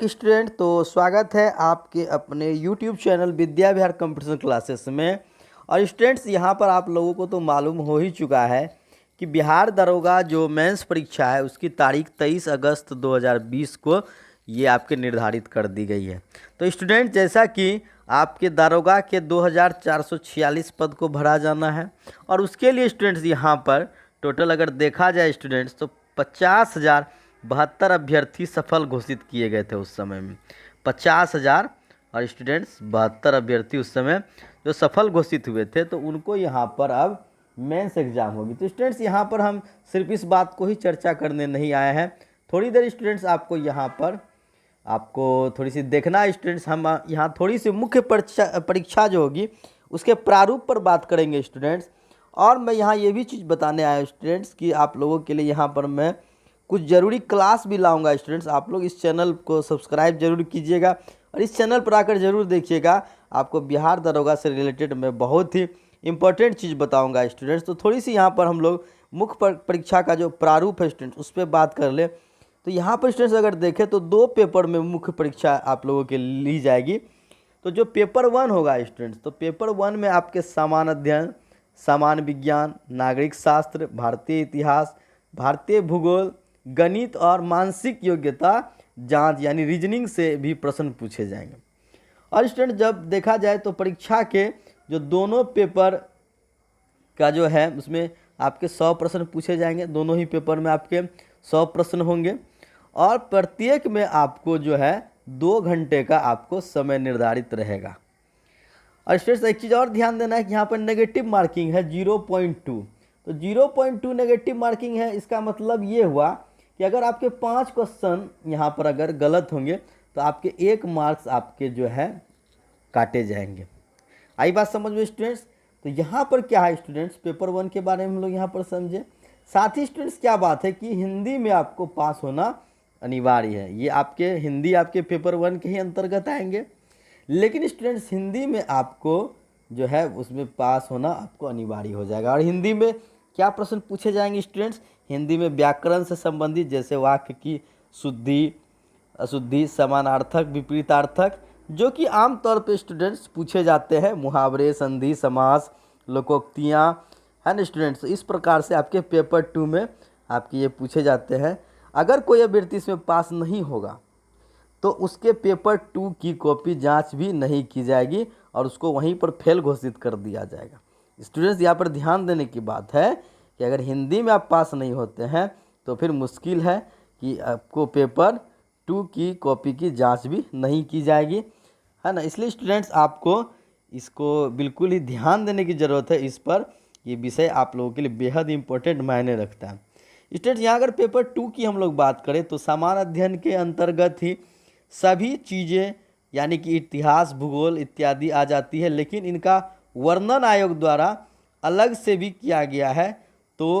तक स्टूडेंट, तो स्वागत है आपके अपने YouTube channel Vidya Vihar computer classes में। और स्टूडेंट्स, यहाँ पर आप लोगों को तो मालूम हो ही चुका है कि बिहार दरोगा जो मेंस परीक्षा है उसकी तारीख 23 अगस्त 2020 को ये आपके निर्धारित कर दी गई है। तो स्टूडेंट, जैसा कि आपके दारोगा के 2446 पद को भरा जाना है और उसके लिए स्टूडेंट्स यहाँ पर टोटल अगर देखा जाए स्टूडेंट्स तो 50,072 अभ्यर्थी सफल घोषित किए गए थे उस समय में। 50,000 और स्टूडेंट्स 72 अभ्यर्थी उस समय जो सफल घोषित हुए थे, तो उनको यहाँ पर अब मेंस एग्जाम होगी। तो स्टूडेंट्स, यहाँ पर हम सिर्फ इस बात को ही चर्चा करने नहीं आए हैं। थोड़ी देर स्टूडेंट्स आपको यहाँ पर थोड़ी सी देखना है स्टूडेंट्स। हम यहाँ थोड़ी सी मुख्य परीक्षा जो होगी उसके प्रारूप पर बात करेंगे स्टूडेंट्स। और मैं यहाँ ये भी चीज़ बताने आया स्टूडेंट्स कि आप लोगों के लिए यहाँ पर मैं कुछ ज़रूरी क्लास भी लाऊंगा स्टूडेंट्स। आप लोग इस चैनल को सब्सक्राइब जरूर कीजिएगा और इस चैनल पर आकर ज़रूर देखिएगा। आपको बिहार दरोगा से रिलेटेड मैं बहुत ही इंपॉर्टेंट चीज़ बताऊंगा स्टूडेंट्स। तो थोड़ी सी यहाँ पर हम लोग मुख्य परीक्षा का जो प्रारूप है स्टूडेंट्स उस पर बात कर ले। तो यहाँ पर स्टूडेंट्स अगर देखें तो 2 पेपर में मुख्य परीक्षा आप लोगों के ली जाएगी। तो जो पेपर 1 होगा स्टूडेंट्स, तो पेपर 1 में आपके सामान्य अध्ययन, सामान्य विज्ञान, नागरिक शास्त्र, भारतीय इतिहास, भारतीय भूगोल, गणित और मानसिक योग्यता जांच यानी रीजनिंग से भी प्रश्न पूछे जाएंगे। और स्टूडेंट, जब देखा जाए तो परीक्षा के जो दोनों पेपर का जो है उसमें आपके 100 प्रश्न पूछे जाएंगे। दोनों ही पेपर में आपके 100 प्रश्न होंगे और प्रत्येक में आपको जो है 2 घंटे का आपको समय निर्धारित रहेगा। और स्टूडेंट्स, एक चीज़ और ध्यान देना है कि यहाँ पर नेगेटिव मार्किंग है 0.2। तो 0.2 नेगेटिव मार्किंग है। इसका मतलब ये हुआ कि अगर आपके 5 क्वेश्चन यहाँ पर अगर गलत होंगे तो आपके 1 मार्क्स आपके जो है काटे जाएंगे। आई बात समझ में स्टूडेंट्स? तो यहाँ पर क्या है स्टूडेंट्स, पेपर 1 के बारे में हम लोग यहाँ पर समझे। साथ ही स्टूडेंट्स क्या बात है कि हिंदी में आपको पास होना अनिवार्य है। ये आपके हिंदी आपके पेपर 1 के ही अंतर्गत आएंगे, लेकिन स्टूडेंट्स हिंदी में आपको जो है उसमें पास होना आपको अनिवार्य हो जाएगा। और हिंदी में क्या प्रश्न पूछे जाएंगे स्टूडेंट्स? हिंदी में व्याकरण से संबंधित, जैसे वाक्य की शुद्धि, अशुद्धि, समानार्थक, विपरीतार्थक, जो कि आमतौर पे स्टूडेंट्स पूछे जाते हैं। मुहावरे, संधि, समास, लोकोक्तियाँ, है ना स्टूडेंट्स। इस प्रकार से आपके पेपर 2 में आपके ये पूछे जाते हैं। अगर कोई अभ्यर्थी इसमें पास नहीं होगा तो उसके पेपर 2 की कॉपी जांच भी नहीं की जाएगी और उसको वहीं पर फेल घोषित कर दिया जाएगा। स्टूडेंट्स, यहाँ पर ध्यान देने की बात है कि अगर हिंदी में आप पास नहीं होते हैं तो फिर मुश्किल है कि आपको पेपर 2 की कॉपी की जांच भी नहीं की जाएगी, है ना। इसलिए स्टूडेंट्स आपको इसको बिल्कुल ही ध्यान देने की ज़रूरत है इस पर। ये विषय आप लोगों के लिए बेहद इंपॉर्टेंट मायने रखता है। स्टूडेंट्स, यहाँ अगर पेपर 2 की हम लोग बात करें तो सामान्य अध्ययन के अंतर्गत ही सभी चीज़ें यानी कि इतिहास, भूगोल इत्यादि आ जाती है, लेकिन इनका वर्णन आयोग द्वारा अलग से भी किया गया है। तो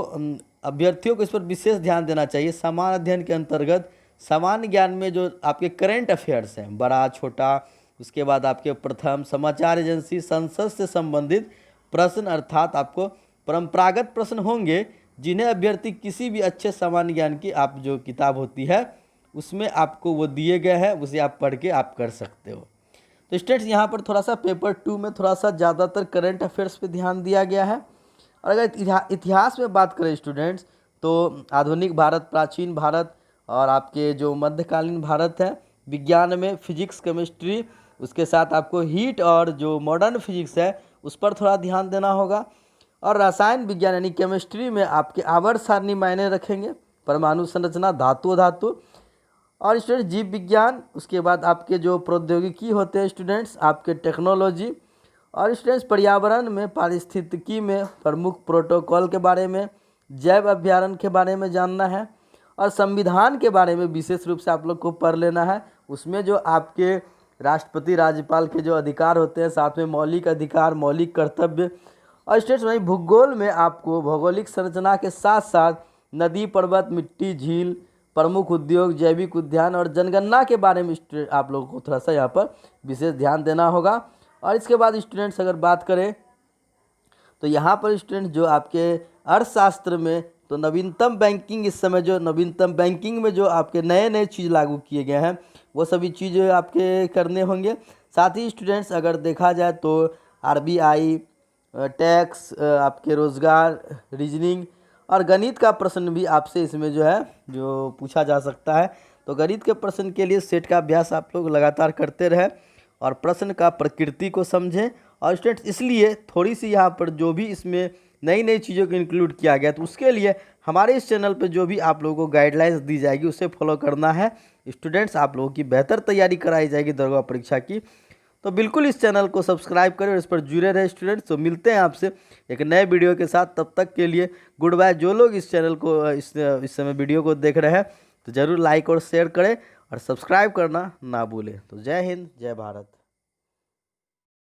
अभ्यर्थियों को इस पर विशेष ध्यान देना चाहिए। सामान्य अध्ययन के अंतर्गत सामान्य ज्ञान में जो आपके करेंट अफेयर्स हैं, बड़ा छोटा, उसके बाद आपके प्रथम, समाचार एजेंसी, संसद से संबंधित प्रश्न, अर्थात आपको परंपरागत प्रश्न होंगे जिन्हें अभ्यर्थी किसी भी अच्छे सामान्य ज्ञान की आप जो किताब होती है उसमें आपको वो दिए गए हैं, उसे आप पढ़ के आप कर सकते हो। तो स्टूडेंट्स, यहाँ पर थोड़ा सा पेपर 2 में थोड़ा सा ज़्यादातर करंट अफेयर्स पे ध्यान दिया गया है। और अगर इतिहास में बात करें स्टूडेंट्स तो आधुनिक भारत, प्राचीन भारत और आपके जो मध्यकालीन भारत है, विज्ञान में फिजिक्स, केमिस्ट्री, उसके साथ आपको हीट और जो मॉडर्न फिजिक्स है उस पर थोड़ा ध्यान देना होगा। और रसायन विज्ञान यानी केमिस्ट्री में आपके आवर्त सारणी मायने रखेंगे, परमाणु संरचना, धातु धातु। और स्टूडेंट जीव विज्ञान, उसके बाद आपके जो प्रौद्योगिकी होते हैं स्टूडेंट्स आपके टेक्नोलॉजी। और स्टूडेंट्स पर्यावरण में, पारिस्थितिकी में प्रमुख प्रोटोकॉल के बारे में, जैव अभ्यारण्य के बारे में जानना है। और संविधान के बारे में विशेष रूप से आप लोग को पढ़ लेना है। उसमें जो आपके राष्ट्रपति, राज्यपाल के जो अधिकार होते हैं, साथ में मौलिक अधिकार, मौलिक कर्तव्य। और स्टूडेंट्स वहीं भूगोल में आपको भौगोलिक संरचना के साथ साथ नदी, पर्वत, मिट्टी, झील, प्रमुख उद्योग, जैविक उद्यान और जनगणना के बारे में आप लोगों को थोड़ा सा यहाँ पर विशेष ध्यान देना होगा। और इसके बाद स्टूडेंट्स अगर बात करें तो यहाँ पर स्टूडेंट जो आपके अर्थशास्त्र में तो नवीनतम बैंकिंग, इस समय जो नवीनतम बैंकिंग में जो आपके नए नए चीज़ लागू किए गए हैं वो सभी चीज़ आपके करने होंगे। साथ ही स्टूडेंट्स अगर देखा जाए तो आरबीआई, टैक्स, आपके रोज़गार, रीजनिंग और गणित का प्रश्न भी आपसे इसमें जो है जो पूछा जा सकता है। तो गणित के प्रश्न के लिए सेट का अभ्यास आप लोग लगातार करते रहें और प्रश्न का प्रकृति को समझें। और स्टूडेंट्स इसलिए थोड़ी सी यहाँ पर जो भी इसमें नई नई चीज़ों को इंक्लूड किया गया, तो उसके लिए हमारे इस चैनल पर जो भी आप लोगों को गाइडलाइंस दी जाएगी उसे फॉलो करना है। स्टूडेंट्स आप लोगों की बेहतर तैयारी कराई जाएगी दरोगा परीक्षा की। तो बिल्कुल इस चैनल को सब्सक्राइब करें और इस पर जुड़े रहे स्टूडेंट्स। तो मिलते हैं आपसे एक नए वीडियो के साथ, तब तक के लिए गुड बाय। जो लोग इस चैनल को इस समय वीडियो को देख रहे हैं तो ज़रूर लाइक और शेयर करें और सब्सक्राइब करना ना भूलें। तो जय हिंद, जय भारत।